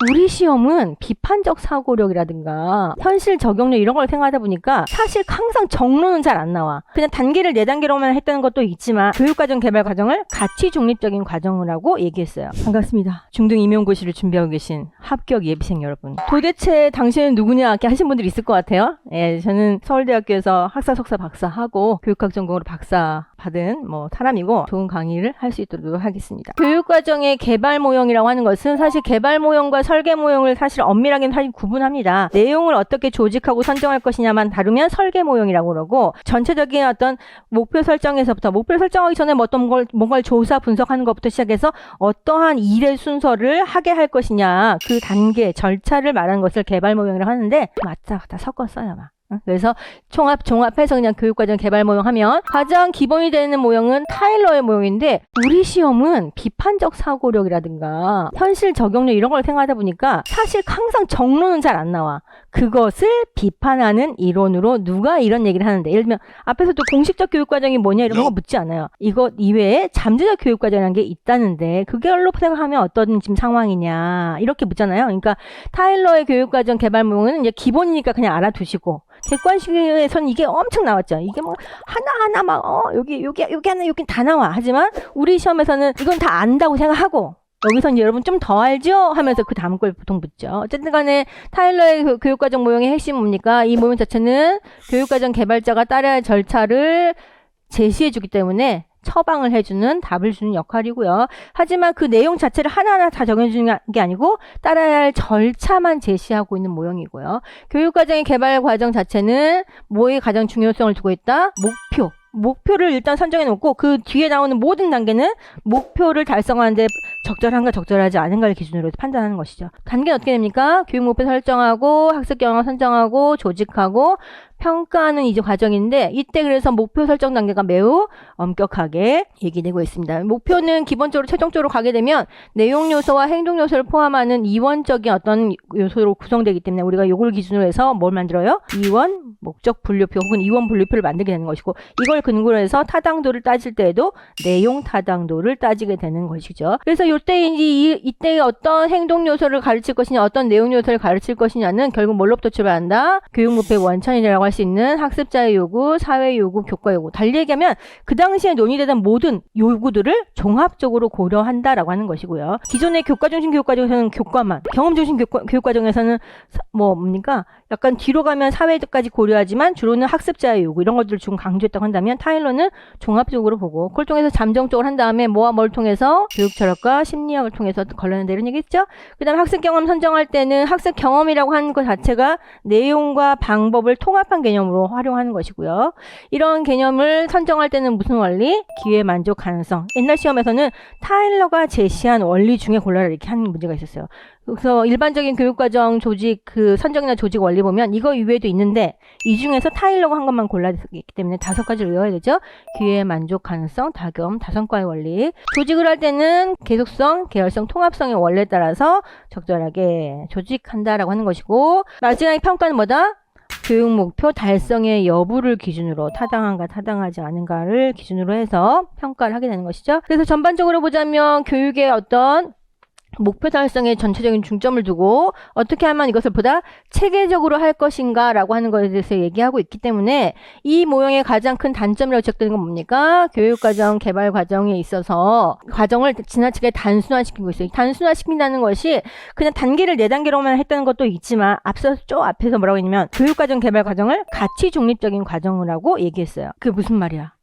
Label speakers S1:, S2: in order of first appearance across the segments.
S1: 우리 시험은 비판적 사고력이라든가 현실 적용력 이런 걸 생각하다 보니까 사실 항상 정론은 잘 안 나와. 그냥 단계를 4단계로만 했다는 것도 있지만 교육과정 개발 과정을 가치 중립적인 과정이라고 얘기했어요. 반갑습니다. 중등 임용고시를 준비하고 계신 합격 예비생 여러분. 도대체 당신은 누구냐 이렇게 하신 분들이 있을 것 같아요. 예, 저는 서울대학교에서 학사, 석사, 박사 하고 교육학 전공으로 박사 받은 사람이고 좋은 강의를 할 수 있도록 하겠습니다. 교육과정의 개발 모형이라고 하는 것은 사실 개발 모형과 설계 모형을 사실 엄밀하게는 사실 구분합니다. 내용을 어떻게 조직하고 선정할 것이냐만 다루면 설계 모형이라고 그러고 전체적인 어떤 목표 설정에서부터 목표 설정하기 전에 뭔가를 조사 분석하는 것부터 시작해서 어떠한 일의 순서를 하게 할 것이냐 그 단계 절차를 말하는 것을 개발 모형이라고 하는데 맞다 다 섞었어요 막. 그래서 종합해서 그냥 교육과정 개발 모형 하면 가장 기본이 되는 모형은 타일러의 모형인데 우리 시험은 비판적 사고력이라든가 현실 적용력 이런 걸 생각하다 보니까 사실 항상 정론은 잘 안 나와. 그것을 비판하는 이론으로 누가 이런 얘기를 하는데 예를 들면 앞에서도 공식적 교육과정이 뭐냐 이런 거 묻지 않아요. 이것 이외에 잠재적 교육과정이라는 게 있다는데 그걸로 생각하면 어떤 지금 상황이냐 이렇게 묻잖아요. 그러니까 타일러의 교육과정 개발 모형은 이제 기본이니까 그냥 알아두시고 객관식에서는 이게 엄청 나왔죠. 이게 하나하나 여기 하나 여기 다 나와. 하지만 우리 시험에서는 이건 다 안다고 생각하고 여기서 이제 여러분 좀 더 알죠? 하면서 그 다음 걸 보통 묻죠. 어쨌든 간에 타일러의 교육과정 모형의 핵심은 뭡니까? 이 모형 자체는 교육과정 개발자가 따라야 할 절차를 제시해주기 때문에 처방을 해주는 답을 주는 역할이고요. 하지만 그 내용 자체를 하나하나 다 정해주는 게 아니고 따라야 할 절차만 제시하고 있는 모형이고요. 교육과정의 개발 과정 자체는 뭐에 가장 중요성을 두고 있다? 목표를 일단 선정해 놓고 그 뒤에 나오는 모든 단계는 목표를 달성하는데 적절한가 적절하지 않은가를 기준으로 판단하는 것이죠. 단계는 어떻게 됩니까? 교육 목표 설정하고 학습 경험 선정하고 조직하고 평가하는 이제 과정인데 이때 그래서 목표 설정 단계가 매우 엄격하게 얘기되고 있습니다. 목표는 기본적으로 최종적으로 가게 되면 내용 요소와 행동 요소를 포함하는 이원적인 어떤 요소로 구성되기 때문에 우리가 이걸 기준으로 해서 뭘 만들어요? 이원 목적 분류표 혹은 이원 분류표를 만들게 되는 것이고 이걸 근거로 해서 타당도를 따질 때에도 내용 타당도를 따지게 되는 것이죠. 그래서 이때 어떤 행동 요소를 가르칠 것이냐 어떤 내용 요소를 가르칠 것이냐는 결국 뭘로부터 출발한다? 교육 목표의 원천이라고 할 수 있는 학습자의 요구, 사회 요구, 교과 요구. 달리 얘기하면 그 당시에 논의되던 모든 요구들을 종합적으로 고려한다라고 하는 것이고요. 기존의 교과 중심 교육과정에서는 교과만, 경험 중심 교육과정에서는 뭡니까? 약간 뒤로 가면 사회까지 고려하지만 주로는 학습자의 요구 이런 것들을 좀 강조했다고 한다면 타일러는 종합적으로 보고 그걸 통해서 잠정적으로 한 다음에 뭐와 뭘 통해서 교육 철학과 심리학을 통해서 걸러낸다 이런 얘기했죠. 그 다음에 학습 경험 선정할 때는 학습 경험이라고 하는 것 자체가 내용과 방법을 통합한 개념으로 활용하는 것이고요. 이런 개념을 선정할 때는 무슨 원리? 기회 만족 가능성. 옛날 시험에서는 타일러가 제시한 원리 중에 골라라 이렇게 하는 문제가 있었어요. 그래서 일반적인 교육과정 조직 선정이나 조직 원리 보면 이거 이외에도 있는데 이 중에서 타일러가 한 것만 골라야 되기 때문에 5가지를 외워야 되죠. 기회 만족 가능성, 다경, 다성과의 원리. 조직을 할 때는 계속성, 계열성, 통합성의 원리에 따라서 적절하게 조직한다라고 하는 것이고 마지막에 평가는 뭐다? 교육 목표 달성의 여부를 기준으로 타당한가 타당하지 않은가를 기준으로 해서 평가를 하게 되는 것이죠. 그래서 전반적으로 보자면 교육의 어떤 목표 달성에 전체적인 중점을 두고 어떻게 하면 이것을 보다 체계적으로 할 것인가 라고 하는 것에 대해서 얘기하고 있기 때문에 이 모형의 가장 큰 단점이라고 지적되는 건 뭡니까? 교육과정 개발 과정에 있어서 과정을 지나치게 단순화시키고 있어요. 단순화시킨다는 것이 그냥 단계를 4단계로만 했다는 것도 있지만 앞에서 뭐라고 했냐면 교육과정 개발 과정을 가치 중립적인 과정이라고 얘기했어요. 그게 무슨 말이야?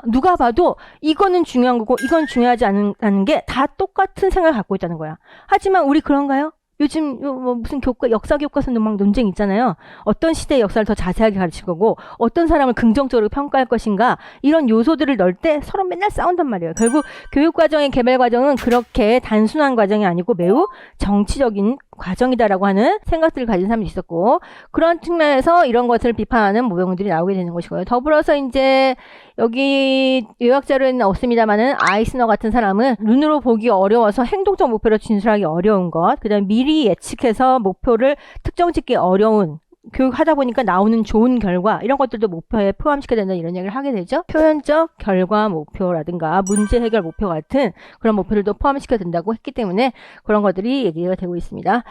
S1: 누가 봐도 이거는 중요한 거고 이건 중요하지 않은 게 다 똑같은 생각을 갖고 있다는 거야. 하지만 우리 그런가요? 요즘 무슨 역사 교과서도 막 논쟁 있잖아요. 어떤 시대의 역사를 더 자세하게 가르칠 거고 어떤 사람을 긍정적으로 평가할 것인가 이런 요소들을 넣을 때 서로 맨날 싸운단 말이에요. 결국 교육과정의 개발 과정은 그렇게 단순한 과정이 아니고 매우 정치적인 과정이다라고 하는 생각들을 가진 사람이 있었고 그런 측면에서 이런 것을 비판하는 모형들이 나오게 되는 것이고요. 더불어서 이제 여기 요약자료에는 없습니다만은 아이스너 같은 사람은 눈으로 보기 어려워서 행동적 목표로 진술하기 어려운 것, 그 다음에 미리 예측해서 목표를 특정 짓기 어려운 교육하다 보니까 나오는 좋은 결과 이런 것들도 목표에 포함시켜야 된다 이런 얘기를 하게 되죠. 표현적 결과 목표라든가 문제 해결 목표 같은 그런 목표들도 포함시켜야 된다고 했기 때문에 그런 것들이 얘기가 되고 있습니다.